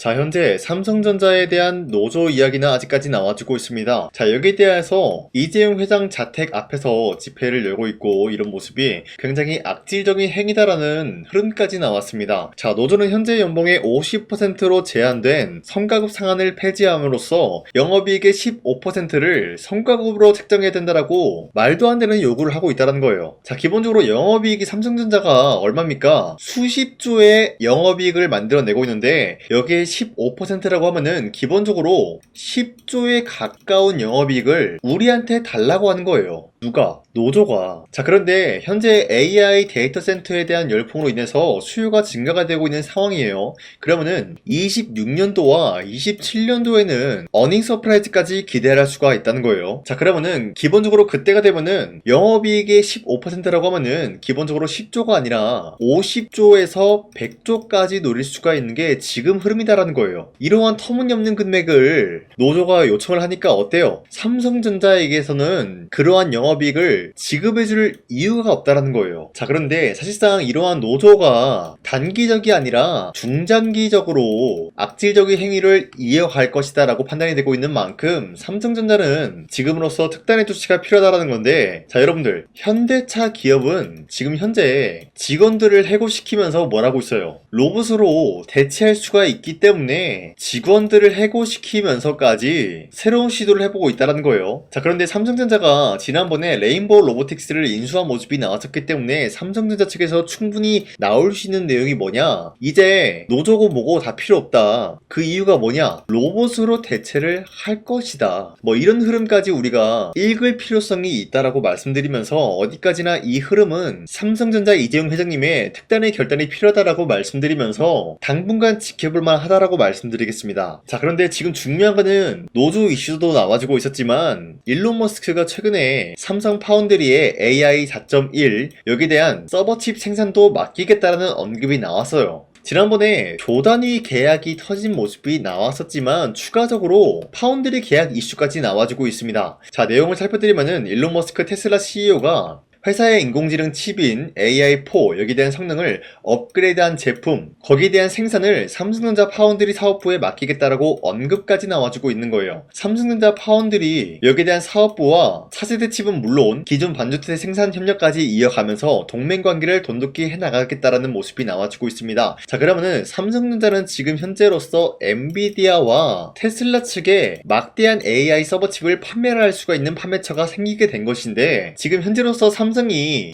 자, 현재 삼성전자에 대한 노조 이야기는 아직까지 나와주고 있습니다. 자, 여기에 대해서 이재용 회장 자택 앞에서 집회를 열고 있고 이런 모습이 굉장히 악질적인 행위다라는 흐름까지 나왔습니다. 자, 노조는 현재 연봉의 50%로 제한된 성과급 상한을 폐지함으로써 영업이익의 15%를 성과급으로 책정해야 된다라고 말도 안 되는 요구를 하고 있다는 거예요. 자, 기본적으로 영업이익이 삼성전자가 얼마입니까? 수십조의 영업이익을 만들어내고 있는데 여기에 15%라고 하면은 기본적으로 10조에 가까운 영업이익을 우리한테 달라고 하는 거예요. 누가? 노조가. 자, 그런데 현재 AI 데이터 센터에 대한 열풍으로 인해서 수요가 증가가 되고 있는 상황이에요. 그러면은 26년도와 27년도에는 어닝 서프라이즈까지 기대할 수가 있다는 거예요. 자, 그러면은 기본적으로 그때가 되면은 영업이익의 15%라고 하면은 기본적으로 10조가 아니라 50조에서 100조까지 노릴 수가 있는 게 지금 흐름이다라는 거예요. 이러한 터무니없는 금액을 노조가 요청을 하니까 어때요? 삼성전자에게서는 그러한 영업이익을 지급해줄 이유가 없다라는 거예요. 자, 그런데 사실상 이러한 노조가 단기적이 아니라 중장기적으로 악질적인 행위를 이어갈 것이다 라고 판단이 되고 있는 만큼 삼성전자는 지금으로서 특단의 조치가 필요하다는 건데, 자, 여러분들, 현대차 기업은 지금 현재 직원들을 해고시키면서 뭘 하고 있어요? 로봇으로 대체할 수가 있기 때문에 직원들을 해고시키면서까지 새로운 시도를 해보고 있다는 거예요. 자, 그런데 삼성전자가 지난번에 레인보우 로보틱스를 인수한 모습이 나왔었기 때문에 삼성전자 측에서 충분히 나올 수 있는 내용이 뭐냐? 이제 노조고 뭐고 다 필요 없다. 그 이유가 뭐냐? 로봇으로 대체를 할 것이다. 뭐 이런 흐름까지 우리가 읽을 필요성이 있다라고 말씀드리면서 어디까지나 이 흐름은 삼성전자 이재용 회장님의 특단의 결단이 필요하다라고 말씀드리면서 당분간 지켜볼만 하다라고 말씀드리겠습니다. 자, 그런데 지금 중요한 거는 노조 이슈도 나와주고 있었지만 일론 머스크가 최근에 삼성 파운드리의 AI 4.1 여기에 대한 서버칩 생산도 맡기겠다라는 언급이 나왔어요. 지난번에 조단위 계약이 터진 모습이 나왔었지만 추가적으로 파운드리 계약 이슈까지 나와주고 있습니다. 자, 내용을 살펴드리면은 일론 머스크 테슬라 CEO가 회사의 인공지능 칩인 AI4 여기에 대한 성능을 업그레이드한 제품, 거기에 대한 생산을 삼성전자 파운드리 사업부에 맡기겠다라고 언급까지 나와주고 있는 거예요. 삼성전자 파운드리 여기에 대한 사업부와 차세대 칩은 물론 기존 반도체 생산 협력까지 이어가면서 동맹관계를 돈독히 해나가겠다라는 모습이 나와주고 있습니다. 자, 그러면은 삼성전자는 지금 현재로서 엔비디아와 테슬라 측에 막대한 AI 서버 칩을 판매를 할 수가 있는 판매처가 생기게 된 것인데, 지금 현재로서 삼성이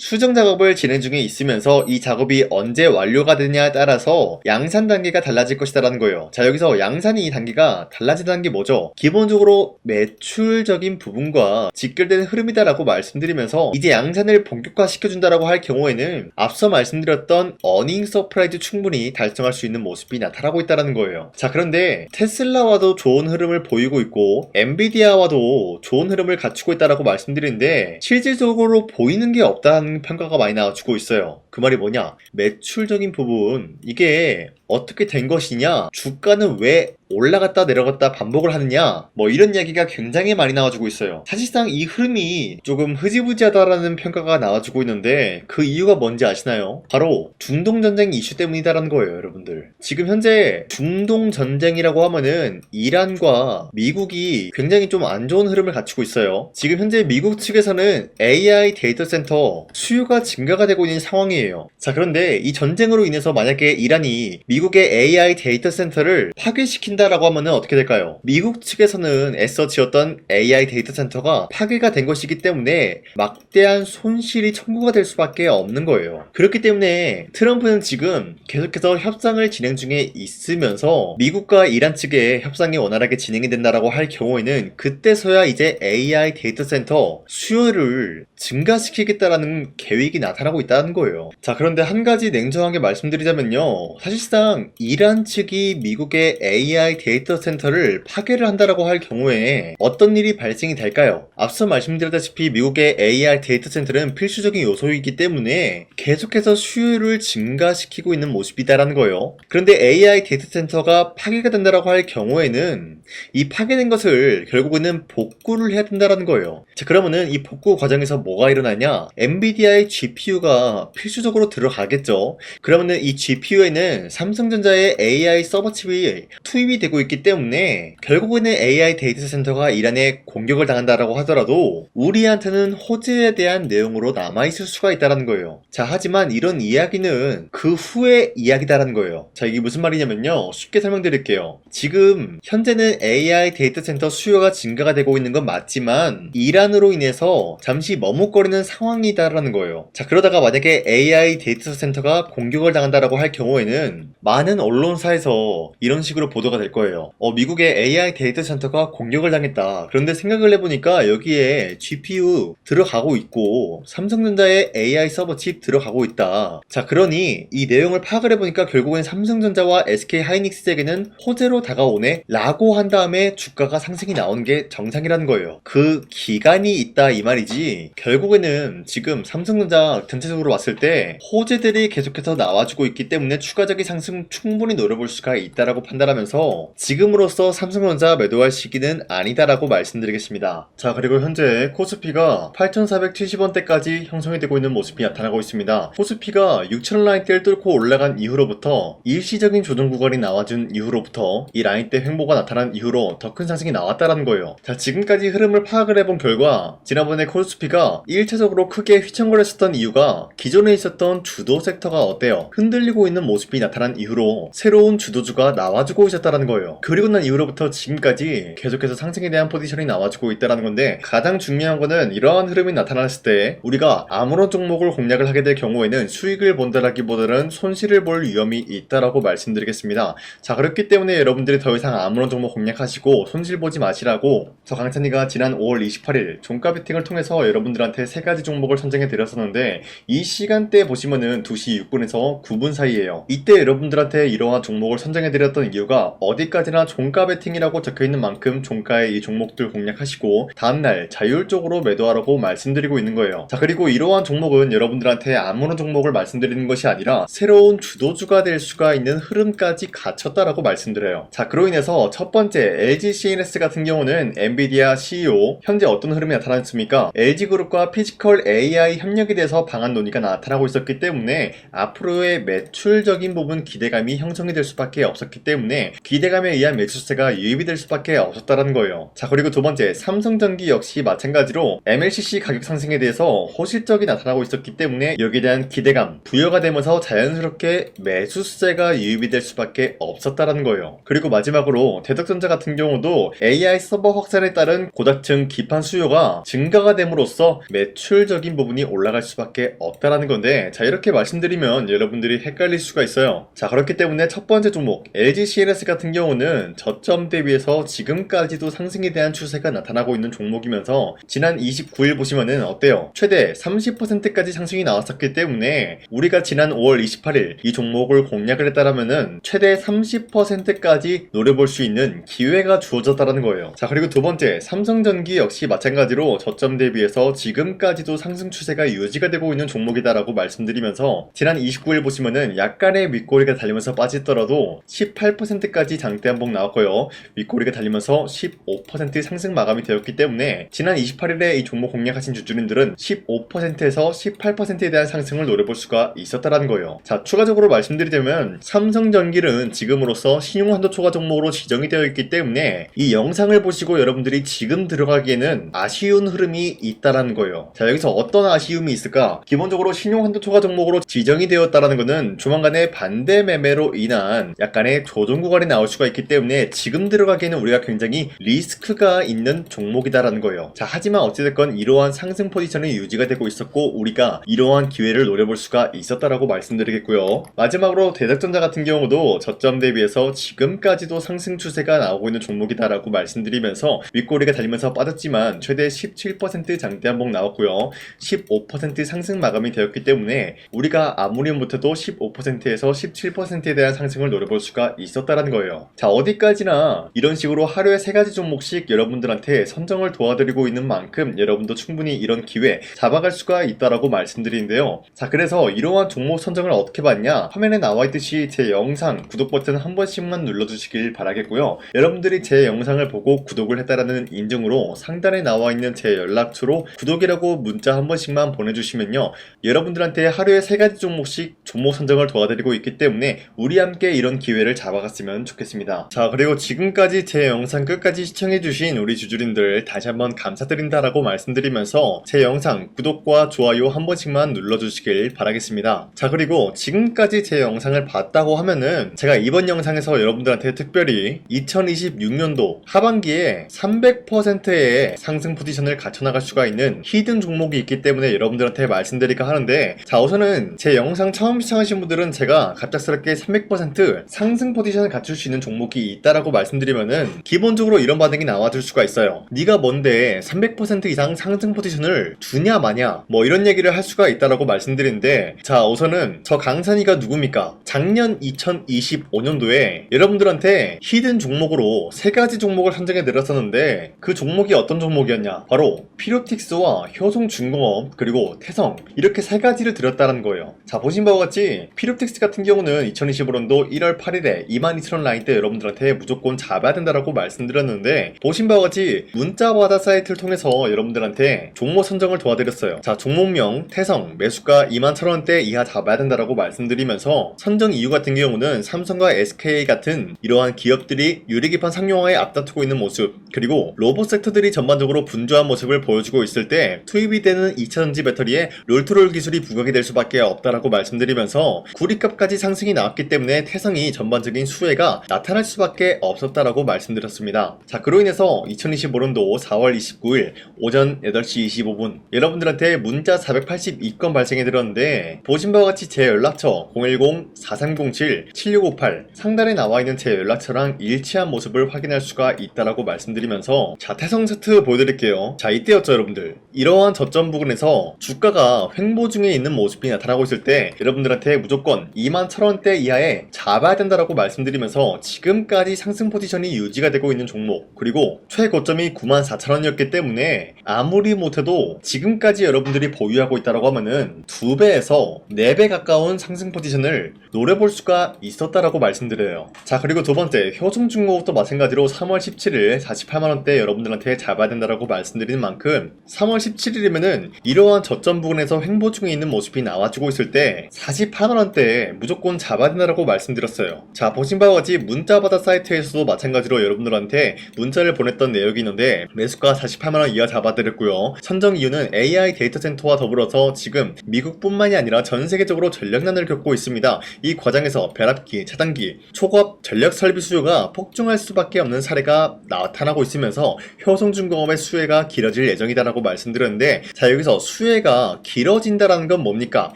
수정 작업을 진행 중에 있으면서 이 작업이 언제 완료가 되냐에 따라서 양산 단계가 달라질 것이다라는 거예요. 자, 여기서 양산이 단계가 달라진다는 게 뭐죠? 기본적으로 매출적인 부분과 직결되는 흐름이다라고 말씀드리면서 이제 양산을 본격화 시켜준다라고 할 경우에는 앞서 말씀드렸던 어닝 서프라이즈 충분히 달성할 수 있는 모습이 나타나고 있다는 거예요. 자, 그런데 테슬라와도 좋은 흐름을 보이고 있고 엔비디아와도 좋은 흐름을 갖추고 있다라고 말씀드리는데 실질적으로 보이는 게 없다는 평가가 많이 나와주고 있어요. 그 말이 뭐냐? 매출적인 부분, 이게 어떻게 된 것이냐? 주가는 왜 올라갔다 내려갔다 반복을 하느냐? 뭐 이런 이야기가 굉장히 많이 나와주고 있어요. 사실상 이 흐름이 조금 흐지부지하다라는 평가가 나와주고 있는데 그 이유가 뭔지 아시나요? 바로 중동전쟁 이슈 때문이다라는 거예요, 여러분들. 지금 현재 중동전쟁이라고 하면은 이란과 미국이 굉장히 좀 안 좋은 흐름을 갖추고 있어요. 지금 현재 미국 측에서는 AI 데이터 센터 수요가 증가가 되고 있는 상황이에요. 자, 그런데 이 전쟁으로 인해서 만약에 이란이 미국의 AI 데이터 센터를 파괴시킨다라고 하면은 어떻게 될까요? 미국 측에서는 애써 지었던 AI 데이터 센터가 파괴가 된 것이기 때문에 막대한 손실이 청구가 될 수밖에 없는 거예요. 그렇기 때문에 트럼프는 지금 계속해서 협상을 진행 중에 있으면서 미국과 이란 측의 협상이 원활하게 진행이 된다라고 할 경우에는 그때서야 이제 AI 데이터 센터 수요를 증가시키겠다라는 계획이 나타나고 있다는 거예요. 자, 그런데 한 가지 냉정하게 말씀드리자면요, 사실상 이란 측이 미국의 AI 데이터 센터를 파괴를 한다라고 할 경우에 어떤 일이 발생이 될까요? 앞서 말씀드렸다시피 미국의 AI 데이터 센터는 필수적인 요소이기 때문에 계속해서 수요를 증가시키고 있는 모습이다라는 거예요. 그런데 AI 데이터 센터가 파괴가 된다라고 할 경우에는 이 파괴된 것을 결국에는 복구를 해야 된다라는 거예요. 자, 그러면은 이 복구 과정에서 뭐가 일어나냐? 엔비디아의 GPU가 필수 필수적으로 들어가겠죠. 그러면은 이 GPU에는 삼성전자의 AI 서버 칩이 투입이 되고 있기 때문에 결국에는 AI 데이터 센터가 이란에 공격을 당한다라고 하더라도 우리한테는 호재에 대한 내용으로 남아있을 수가 있다는 거예요. 자, 하지만 이런 이야기는 그 후의 이야기다라는 거예요. 자, 이게 무슨 말이냐면요. 쉽게 설명드릴게요. 지금 현재는 AI 데이터 센터 수요가 증가가 되고 있는 건 맞지만 이란으로 인해서 잠시 머뭇거리는 상황이다라는 거예요. 자, 그러다가 만약에 AI 데이터 센터가 공격을 당한다라고 할 경우에는 많은 언론사에서 이런 식으로 보도가 될 거예요. 미국의 AI 데이터 센터가 공격을 당했다. 그런데 생각을 해보니까 여기에 GPU 들어가고 있고 삼성전자의 AI 서버 칩 들어가고 있다. 자, 그러니 이 내용을 파악을 해보니까 결국엔 삼성전자와 SK 하이닉스에게는 호재로 다가오네 라고 한 다음에 주가가 상승이 나오는 게 정상이라는 거예요. 그 기간이 있다 이 말이지 결국에는 지금 삼성전자 전체적으로 봤을 때 호재들이 계속해서 나와주고 있기 때문에 추가적인 상승 충분히 노려볼 수가 있다라고 판단하면서 지금으로서 삼성전자 매도할 시기는 아니다라고 말씀드리겠습니다. 자, 그리고 현재 코스피가 8,470원대까지 형성이 되고 있는 모습이 나타나고 있습니다. 코스피가 6,000원 라인대를 뚫고 올라간 이후로부터 일시적인 조정 구간이 나와준 이후로부터 이 라인대 횡보가 나타난 이후로 더 큰 상승이 나왔다라는 거예요. 자, 지금까지 흐름을 파악을 해본 결과 지난번에 코스피가 1차적으로 크게 휘청거렸었던 이유가 기존에 있었던 주도 섹터가 어때요? 흔들리고 있는 모습이 나타난 이후로 새로운 주도주가 나와주고 있었다는 거예요. 그리고 난 이후로부터 지금까지 계속해서 상승에 대한 포지션이 나와주고 있다는 건데 가장 중요한 거는 이러한 흐름이 나타났을 때 우리가 아무런 종목을 공략을 하게 될 경우에는 수익을 본다라기보다는 손실을 볼 위험이 있다라고 말씀드리겠습니다. 자, 그렇기 때문에 여러분들이 더 이상 아무런 종목 공략하시고 손실 보지 마시라고 저 강찬이가 지난 5월 28일 종가 베팅을 통해서 여러분들한테 3가지 종목을 선정해 드렸었는데 이 시간대에 보시면은 2시 6분에서 9분 사이에요. 이때 여러분들한테 이러한 종목을 선정해 드렸던 이유가 어디까지나 종가 베팅이라고 적혀있는 만큼 종가에 이 종목들 공략하시고 다음날 자율적으로 매도하라고 말씀드리고 있는 거예요. 자, 그리고 이러한 종목은 여러분들한테 아무런 종목을 말씀드리는 것이 아니라 새로운 주도주가 될 수가 있는 흐름까지 갖췄다라고 말씀드려요. 자, 그로 인해서 첫 번째 LG CNS 같은 경우는 엔비디아 CEO 현재 어떤 흐름이 나타났습니까? LG그룹과 피지컬 AI 협력에 대해서 방안 논의가 나타나고 있었기 때문에 앞으로의 매출적인 부분 기대감이 형성이 될 수밖에 없었기 때문에 기대감에 의한 매출세가 유입이 될 수밖에 없었다는 거예요. 자, 그리고 두 번째 삼성전기 역시 마찬가지로 MLCC 가격 상승에 대해서 호실적이 나타나고 있었기 때문에 여기에 대한 기대감 부여가 되면서 자연스럽게 매수세가 유입이 될 수밖에 없었다는 거예요. 그리고 마지막으로 대덕전자 같은 경우도 AI 서버 확산에 따른 고닥층 기판 수요가 증가가 됨으로써 매출적인 부분이 올라갈 수밖에 없다라는 건데 자, 이렇게 말씀드리면 여러분들이 헷갈릴 수가 있어요. 자, 그렇기 때문에 첫 번째 종목 LG CNS 같은 경우는 저점 대비해서 지금까지도 상승에 대한 추세가 나타나고 있는 종목이면서 지난 29일 보시면은 어때요? 최대 30%까지 상승이 나왔었기 때문에 우리가 지난 5월 28일 이 종목을 공략을 했다라면은 최대 30%까지 노려볼 수 있는 기회가 주어졌다는 거예요. 자, 그리고 두 번째 삼성전기 역시 마찬가지로 저점 대비해서 지금까지도 상승 추세가 유지가 되고 있는 종목이다라고 말씀드리면서 지난 29일 보시면은 약간의 윗꼬리가 달리면서 빠지더라도 18%까지 장대 한봉 나왔고요. 윗꼬리가 달리면서 15% 상승 마감이 되었기 때문에 지난 28일에 이 종목 공략하신 주주님들은 15%에서 18%에 대한 상승을 노려볼 수가 있었다라는 거예요. 자, 추가적으로 말씀드리자면 삼성전기는 지금으로서 신용한도 초과 종목으로 지정이 되어 있기 때문에 이 영상을 보시고 여러분들이 지금 들어가기에는 아쉬운 흐름이 있다라는 거예요. 자, 여기서 어떤 아쉬움이 있을까? 기본적으로 신용한도 초과 종목으로 지정이 되었다라는 것은 조만간에 반대 매매로 인한 약간의 조정 구간이 나올 수가 있기 때문에 지금 들어가기에는 우리가 굉장히 리스크가 있는 종목이다라는 거예요. 자, 하지만 어찌됐건 이러한 상승 포지션이 유지가 되고 있었고 우리가 이러한 기회를 노려볼 수가 있었다라고 말씀드리겠고요. 마지막으로 대덕전자 같은 경우도 저점 대비해서 지금까지도 상승 추세가 나오고 있는 종목이다라고 말씀드리면서 윗꼬리가 달리면서 빠졌지만 최대 17% 장대 한봉 나왔고요. 15% 상승 마감이 되었기 때문에 우리가 아무리 못해도 15%에서 17%에 대한 상승을 노려볼 수가 있었다라는 거예요. 자, 어디까지나 이런 식으로 하루에 3가지 종목씩 여러분들한테 선정을 도와드리고 있는 만큼 여러분도 충분히 이런 기회 잡아갈 수가 있다라고 말씀드리는데요. 자, 그래서 이러한 종목 선정을 어떻게 받냐? 화면에 나와 있듯이 제 영상 구독 버튼 한 번씩만 눌러주시길 바라겠고요. 여러분들이 제 영상을 보고 구독을 했다라는 인증으로 상단에 나와 있는 제 연락처로 구독이라고 문자 한 번씩만 보내주시면요. 여러분들한테 여러분들한테 하루에 3가지 종목씩 종목 선정을 도와드리고 있기 때문에 우리 함께 이런 기회를 잡아갔으면 좋겠습니다. 자, 그리고 지금까지 제 영상 끝까지 시청해주신 우리 주주님들 다시 한번 감사드린다라고 말씀드리면서 제 영상 구독과 좋아요 한 번씩만 눌러주시길 바라겠습니다. 자, 그리고 지금까지 제 영상을 봤다고 하면은 제가 이번 영상에서 여러분들한테 특별히 2026년도 하반기에 300%의 상승 포지션을 갖춰나갈 수가 있는 히든 종목이 있기 때문에 여러분들한테 말씀드릴까 하는데, 자, 우선은 제 영상 처음 시청하신 분들은 제가 갑작스럽게 300% 상승 포지션을 갖출 수 있는 종목이 있다라고 말씀드리면은 기본적으로 이런 반응이 나와줄 수가 있어요. 네가 뭔데 300% 이상 상승 포지션을 주냐 마냐 뭐 이런 얘기를 할 수가 있다라고 말씀드리는데, 자, 우선은 저 강산이가 누굽니까? 작년 2025년도에 여러분들한테 히든 종목으로 3가지 종목을 선정해 드렸었는데, 그 종목이 어떤 종목이었냐? 바로 피로틱스와 효성중공업 그리고 태성, 이렇게 3가지를 드렸다는 거예요. 자, 보신 바와 같이 피로틱스 같은 경우는 2025년도 1월 8일에 22,000원 라인 때 여러분들한테 무조건 잡아야 된다라고 말씀드렸는데, 보신 바와 같이 문자바다 사이트를 통해서 여러분들한테 종목 선정을 도와드렸어요. 자, 종목명 태성 매수가 21,000원대 이하 잡아야 된다라고 말씀드리면서, 선정 이유 같은 경우는 삼성과 SK 같은 이러한 기업들이 유리기판 상용화에 앞다투고 있는 모습, 그리고 로봇 섹터들이 전반적으로 분주한 모습을 보여주고 있을 때 투입이 되는 2차전지 배터리에 롤투롤 기술이 부각이 될 수밖에 없다라고 말씀드리면서, 구리값까지 상승이 나왔기 때문에 태성이 전반적인 수혜가 나타날 수밖에 없었다라고 말씀드렸습니다. 자, 그로 인해서 2025년도 4월 29일 오전 8시 25분 여러분들한테 문자 482건 발생해 드렸는데, 보신 바와 같이 제 연락처 010-4307-7658 상단에 나와 있는 제 연락처랑 일치한 모습을 확인할 수가 있다라고 말씀드리면서, 자, 태성 차트 보여드릴게요. 자, 이때였죠 여러분들. 이러한 저점 부근에서 주가가 횡보 중에 있는 모습이 나타나고 있을 때 여러분들한테 무조건 21,000원대 이하에 잡아야 된다라고 말씀드리면서, 지금까지 상승 포지션이 유지가 되고 있는 종목, 그리고 최고점이 94,000원이었기 때문에 아무리 못해도 지금까지 여러분들이 보유하고 있다라고 하면은 2배에서 4배 가까운 상승 포지션을 노려볼 수가 있었다라고 말씀드려요. 자, 그리고 두 번째 효성중공업도 마찬가지로 3월 17일 48만원대 여러분들한테 잡아야 된다라고 말씀드리는 만큼, 3월 17일이면은 이러한 저점 부근에서 횡보 중에 있는 모습이 나와주고 있을 때 48만원대에 무조건 잡아야 된다라고 말씀드렸어요. 자, 보신 바와 같이 문자바다 사이트에서도 마찬가지로 여러분들한테 문자를 보냈던 내역이 있는데, 매수가 48만원 이하 잡아드렸고요. 선정 이유는 AI 데이터 센터와 더불어서 지금 미국뿐만이 아니라 전 세계적으로 전력난을 겪고 있습니다. 이 과정에서 변압기, 차단기, 초고압 전력 설비 수요가 폭증할 수밖에 없는 사례가 나타나고 있으면서 효성중공업의 수혜가 길어질 예정이다라고 말씀드렸는데, 자, 여기서 수혜가 길어진다라는 건 뭡니까?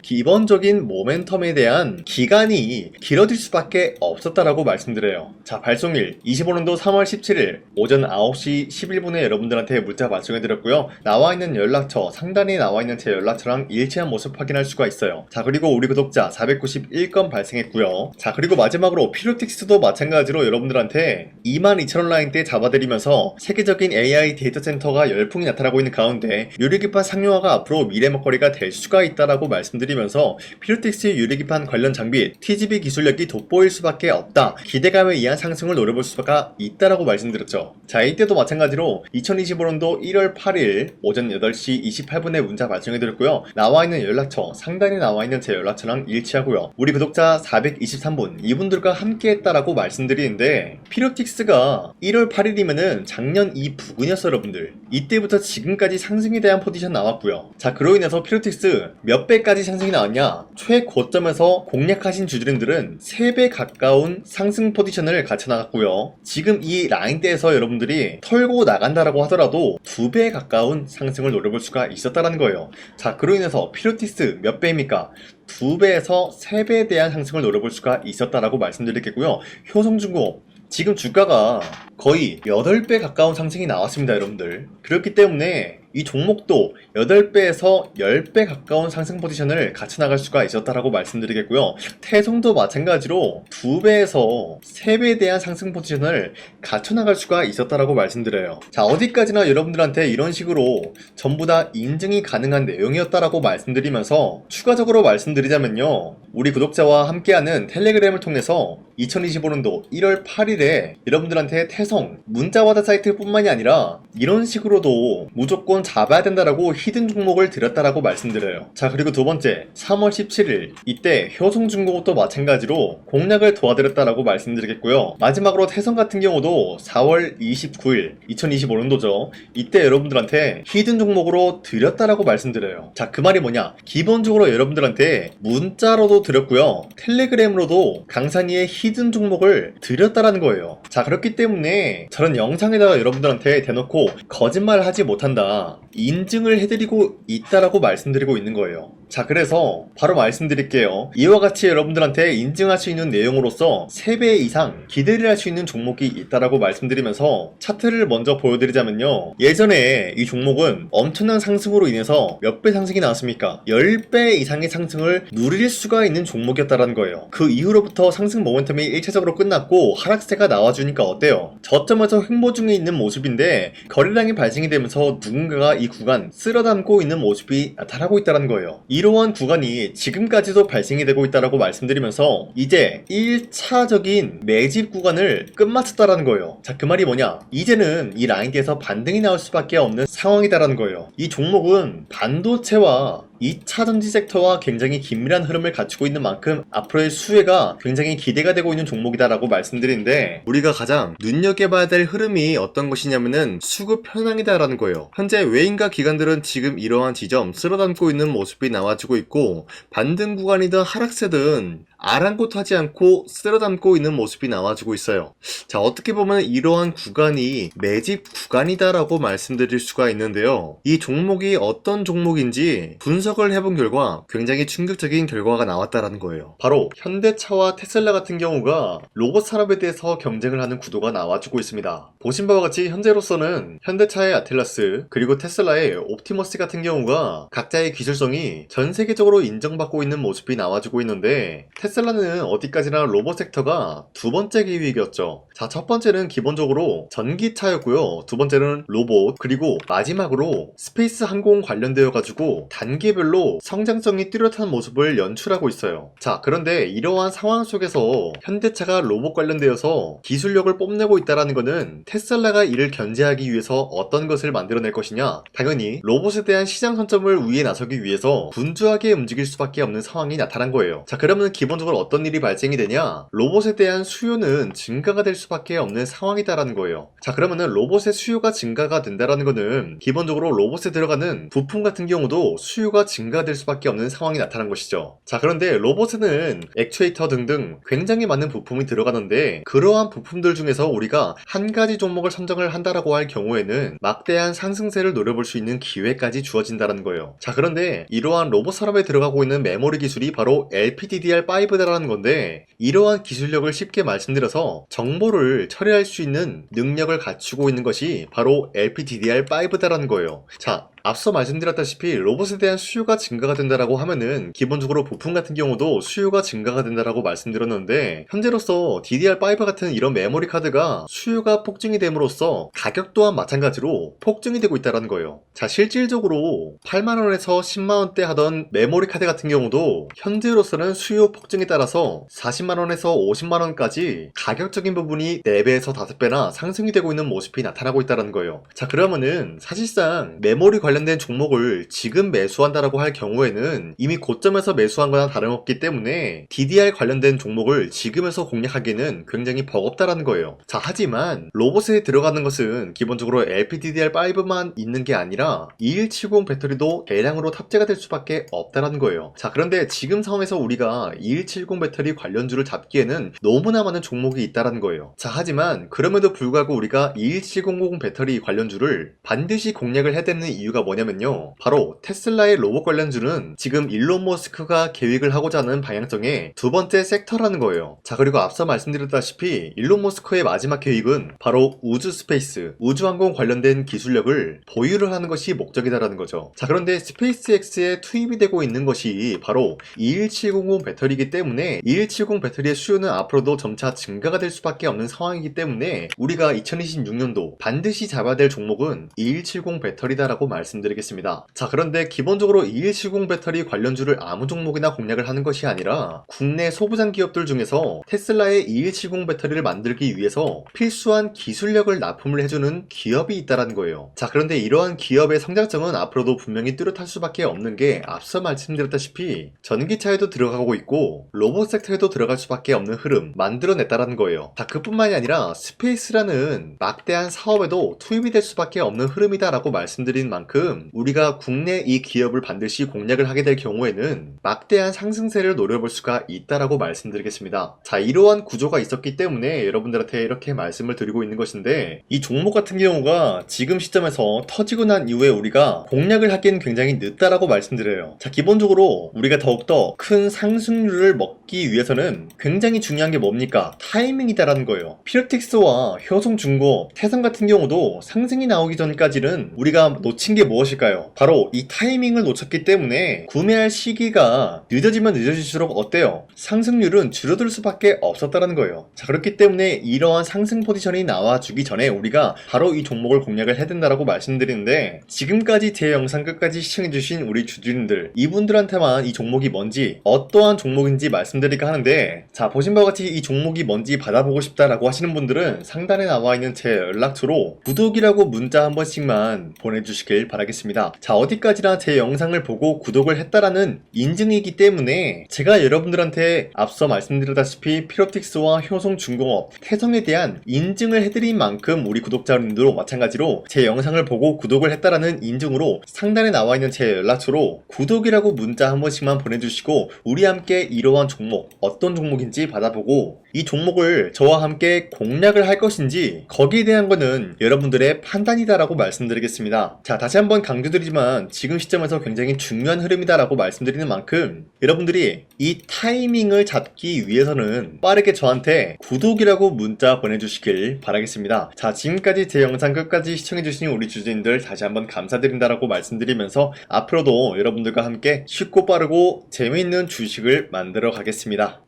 기본적인 모멘텀에 대한 기간이 길어질 수밖에 없었다라고 말씀드려요. 자, 발송일 25년도 3월 17일 오전 9시 11분에 여러분들한테 문자 발송해드렸고요. 나와있는 연락처, 상단에 나와있는 제 연락처랑 일치한 모습 확인할 수가 있어요. 자, 그리고 우리 구독자 491건 발생했고요. 자, 그리고 마지막으로 피로틱스도 마찬가지로 여러분들한테 22,000원 라인 때 잡아드리면서, 세계적인 AI 데이터 센터가 열풍이 나타나고 있는 가운데 유리기판 상용화가 앞으로 미래 먹거리가 될 수가 있다라고 말씀드리면서, 피로틱스 유리기판 관련 장비 TGV 기술력이 돋보일 수밖에 없다, 기대감에 의한 상승을 노려볼 수가 있다라고 말씀드렸죠. 자, 이때도 마찬가지로 2025년도 1월 8일 오전 8시 28분에 문자 발송해드렸고요. 나와있는 연락처, 상단에 나와있는 제 연락처랑 일치하고요. 우리 구독자 423분 이분들과 함께 했다라고 말씀드리는데, 피로틱스가 1월 8일이면은 작년 이 부근이었어요 여러분들. 이때부터 지금까지 상승에 대한 포지션 나왔고요. 자, 그로 인해서 피로틱스 몇 배까지 상승이 나왔냐? 최고점에서 공략하신 주주님들은 3배 가까운 상승 포지션을 갖춰 나갔고요. 지금 이 라인대에서 여러분들이 털고 나간다라고 하더라도 2배 가까운 상승을 노려볼 수가 있었다는 거예요. 자, 그로 인해서 피로틱스 몇 배입니까? 2배에서 3배에 대한 상승을 노려볼 수가 있었다라고 말씀드리겠고요. 효성중공업 지금 주가가 거의 8배 가까운 상승이 나왔습니다 여러분들. 그렇기 때문에 이 종목도 8배에서 10배 가까운 상승 포지션을 갖춰 나갈 수가 있었다라고 말씀드리겠고요. 태성도 마찬가지로 2배에서 3배에 대한 상승 포지션을 갖춰 나갈 수가 있었다라고 말씀드려요. 자, 어디까지나 여러분들한테 이런 식으로 전부 다 인증이 가능한 내용이었다라고 말씀드리면서, 추가적으로 말씀드리자면요, 우리 구독자와 함께하는 텔레그램을 통해서 2025년도 1월 8일에 여러분들한테 태성 문자와다 사이트 뿐만이 아니라 이런 식으로도 무조건 무조건 잡아야 된다라고 히든 종목을 들였다라고 말씀드려요. 자, 그리고 두 번째 3월 17일 이때 효성중공업도 마찬가지로 공략을 도와드렸다라고 말씀드리겠고요. 마지막으로 태성 같은 경우도 4월 29일 2025년도죠. 이때 여러분들한테 히든 종목으로 드렸다라고 말씀드려요. 자, 그 말이 뭐냐? 기본적으로 여러분들한테 문자로도 드렸고요. 텔레그램으로도 강산이의 히든 종목을 드렸다라는 거예요. 자, 그렇기 때문에 저는 영상에다가 여러분들한테 대놓고 거짓말을 하지 못한다, 인증을 해드리고 있다라고 말씀드리고 있는 거예요. 자, 그래서 바로 말씀드릴게요. 이와 같이 여러분들한테 인증할 수 있는 내용으로서 3배 이상 기대를 할 수 있는 종목이 있다라고 말씀드리면서 차트를 먼저 보여드리자면요, 예전에 이 종목은 엄청난 상승으로 인해서 몇 배 상승이 나왔습니까? 10배 이상의 상승을 누릴 수가 있는 종목이었다라는 거예요. 그 이후로부터 상승 모멘텀이 1차적으로 끝났고 하락세가 나와주니까 어때요? 저점에서 횡보 중에 있는 모습인데 거래량이 발생이 되면서 누군가가 이 구간 쓸어담고 있는 모습이 나타나고 있다는 거예요. 이러한 구간이 지금까지도 발생이 되고 있다라고 말씀드리면서 이제 1차적인 매집 구간을 끝마쳤다라는 거예요. 자, 그 말이 뭐냐? 이제는 이 라인대에서 반등이 나올 수밖에 없는 상황이다라는 거예요. 이 종목은 반도체와 2차 전지 섹터와 굉장히 긴밀한 흐름을 갖추고 있는 만큼 앞으로의 수혜가 굉장히 기대가 되고 있는 종목이다라고 말씀드리는데, 우리가 가장 눈여겨봐야 될 흐름이 어떤 것이냐면은 수급 현황이다라는 거예요. 현재 외인과 기관들은 지금 이러한 지점 쓸어담고 있는 모습이 나와주고 있고, 반등 구간이든 하락세든 아랑곳하지 않고 쓸어담고 있는 모습이 나와주고 있어요. 자, 어떻게 보면 이러한 구간이 매집 구간이다라고 말씀드릴 수가 있는데요. 이 종목이 어떤 종목인지 분석을 해본 결과 굉장히 충격적인 결과가 나왔다라는 거예요. 바로 현대차와 테슬라 같은 경우가 로봇 산업에 대해서 경쟁을 하는 구도가 나와주고 있습니다. 보신 바와 같이 현재로서는 현대차의 아틀라스 그리고 테슬라의 옵티머스 같은 경우가 각자의 기술성이 전 세계적으로 인정받고 있는 모습이 나와주고 있는데, 테슬라는 어디까지나 로봇 섹터가 두 번째 기획이었죠. 자, 첫 번째는 기본적으로 전기차였고요. 두 번째는 로봇, 그리고 마지막으로 스페이스 항공 관련되어 가지고 단계별로 성장성이 뚜렷한 모습을 연출하고 있어요. 자, 그런데 이러한 상황 속에서 현대차가 로봇 관련되어서 기술력을 뽐내고 있다는 것은 테슬라가 이를 견제하기 위해서 어떤 것을 만들어낼 것이냐? 당연히 로봇에 대한 시장 선점을 위해 나서기 위해서 분주하게 움직일 수밖에 없는 상황이 나타난 거예요. 자, 그러면 기본적으로 어떤 일이 발생이 되냐? 로봇에 대한 수요는 증가가 될 수밖에 없는 상황이다라는 거예요. 자, 그러면은 로봇의 수요가 증가가 된다라는 거는 기본적으로 로봇에 들어가는 부품 같은 경우도 수요가 증가될 수밖에 없는 상황이 나타난 것이죠. 자, 그런데 로봇에는 액추에이터 등등 굉장히 많은 부품이 들어가는데, 그러한 부품들 중에서 우리가 한 가지 종목을 선정을 한다라고 할 경우에는 막대한 상승세를 노려볼 수 있는 기회까지 주어진다는 거예요. 자, 그런데 이러한 로봇 산업에 들어가고 있는 메모리 기술이 바로 LPDDR5다라는 건데, 이러한 기술력을 쉽게 말씀드려서 정보를 처리할 수 있는 능력을 갖추고 있는 것이 바로 LPDDR5다라는 거예요. 자, 앞서 말씀드렸다시피 로봇에 대한 수요가 증가가 된다라고 하면은 기본적으로 부품 같은 경우도 수요가 증가가 된다라고 말씀드렸는데, 현재로서 DDR5 같은 이런 메모리 카드가 수요가 폭증이 됨으로써 가격 또한 마찬가지로 폭증이 되고 있다는 거예요. 자, 실질적으로 8만원에서 10만원대 하던 메모리 카드 같은 경우도 현재로서는 수요 폭증에 따라서 40만원에서 50만원까지 가격적인 부분이 4배에서 5배나 상승이 되고 있는 모습이 나타나고 있다는 거예요. 자, 그러면은 사실상 메모리 관련된 종목을 지금 매수한다라고 할 경우에는 이미 고점에서 매수한 거나 다름없기 때문에 DDR 관련된 종목을 지금에서 공략하기는 굉장히 버겁다라는 거예요. 자, 하지만 로봇에 들어가는 것은 기본적으로 LPDDR5만 있는 게 아니라 2170 배터리도 대량으로 탑재가 될 수밖에 없다라는 거예요. 자, 그런데 지금 상황에서 우리가 2170 배터리 관련주를 잡기에는 너무나 많은 종목이 있다라는 거예요. 자, 하지만 그럼에도 불구하고 우리가 21700 배터리 관련주를 반드시 공략을 해야 되는 이유가 뭐냐면요, 바로 테슬라의 로봇 관련주는 지금 일론 머스크가 계획을 하고자 하는 방향성의 두 번째 섹터라는 거예요. 자, 그리고 앞서 말씀드렸다시피 일론 머스크의 마지막 계획은 바로 우주 스페이스, 우주항공 관련된 기술력을 보유를 하는 것이 목적이다라는 거죠. 자, 그런데 스페이스X에 투입이 되고 있는 것이 바로 21700 배터리이기 때문에 2170 배터리의 수요는 앞으로도 점차 증가가 될 수밖에 없는 상황이기 때문에 우리가 2026년도 반드시 잡아야 될 종목은 2170 배터리다라고 말씀드립니다. 말씀드리겠습니다. 자, 그런데 기본적으로 2170 배터리 관련주를 아무 종목이나 공략을 하는 것이 아니라 국내 소부장 기업들 중에서 테슬라의 2170 배터리를 만들기 위해서 필수한 기술력을 납품을 해주는 기업이 있다는 거예요. 자, 그런데 이러한 기업의 성장성은 앞으로도 분명히 뚜렷할 수밖에 없는 게 앞서 말씀드렸다시피 전기차에도 들어가고 있고 로봇 섹터에도 들어갈 수밖에 없는 흐름 만들어냈다는 거예요. 자, 그뿐만이 아니라 스페이스라는 막대한 사업에도 투입이 될 수밖에 없는 흐름이다라고 말씀드린 만큼 우리가 국내 이 기업을 반드시 공략을 하게 될 경우에는 막대한 상승세를 노려볼 수가 있다라고 말씀드리겠습니다. 자, 이러한 구조가 있었기 때문에 여러분들한테 이렇게 말씀을 드리고 있는 것인데, 이 종목 같은 경우가 지금 시점에서 터지고 난 이후에 우리가 공략을 하기엔 굉장히 늦다라고 말씀드려요. 자, 기본적으로 우리가 더욱더 큰 상승률을 먹기 위해서는 굉장히 중요한 게 뭡니까? 타이밍이다라는 거예요. 피어틱스와 효성중공업, 태성 같은 경우도 상승이 나오기 전까지는 우리가 놓친 게 무엇일까요? 바로 이 타이밍을 놓쳤기 때문에 구매할 시기가 늦어지면 늦어질수록 어때요? 상승률은 줄어들 수밖에 없었다는 거예요. 자, 그렇기 때문에 이러한 상승 포지션이 나와주기 전에 우리가 바로 이 종목을 공략을 해야 된다라고 말씀드리는데, 지금까지 제 영상 끝까지 시청해주신 우리 주주님들, 이분들한테만 이 종목이 뭔지 어떠한 종목인지 말씀드릴까 하는데, 자, 보신 바와 같이 이 종목이 뭔지 받아보고 싶다라고 하시는 분들은 상단에 나와 있는 제 연락처로 구독이라고 문자 한 번씩만 보내주시길 바라겠습니다. 자, 어디까지나 제 영상을 보고 구독을 했다라는 인증이기 때문에 제가 여러분들한테 앞서 말씀드렸다시피 피롭틱스와 효성중공업, 태성에 대한 인증을 해드린 만큼 우리 구독자님들도 마찬가지로 제 영상을 보고 구독을 했다라는 인증으로 상단에 나와 있는 제 연락처로 구독이라고 문자 한 번씩만 보내주시고 우리 함께 이러한 종목, 어떤 종목인지 받아보고 이 종목을 저와 함께 공략을 할 것인지 거기에 대한 거는 여러분들의 판단이다라고 말씀드리겠습니다. 자, 다시 한번 강조드리지만 지금 시점에서 굉장히 중요한 흐름이다라고 말씀드리는 만큼 여러분들이 이 타이밍을 잡기 위해서는 빠르게 저한테 구독이라고 문자 보내주시길 바라겠습니다. 자, 지금까지 제 영상 끝까지 시청해주신 우리 주주님들 다시 한번 감사드린다라고 말씀드리면서 앞으로도 여러분들과 함께 쉽고 빠르고 재미있는 주식을 만들어 가겠습니다.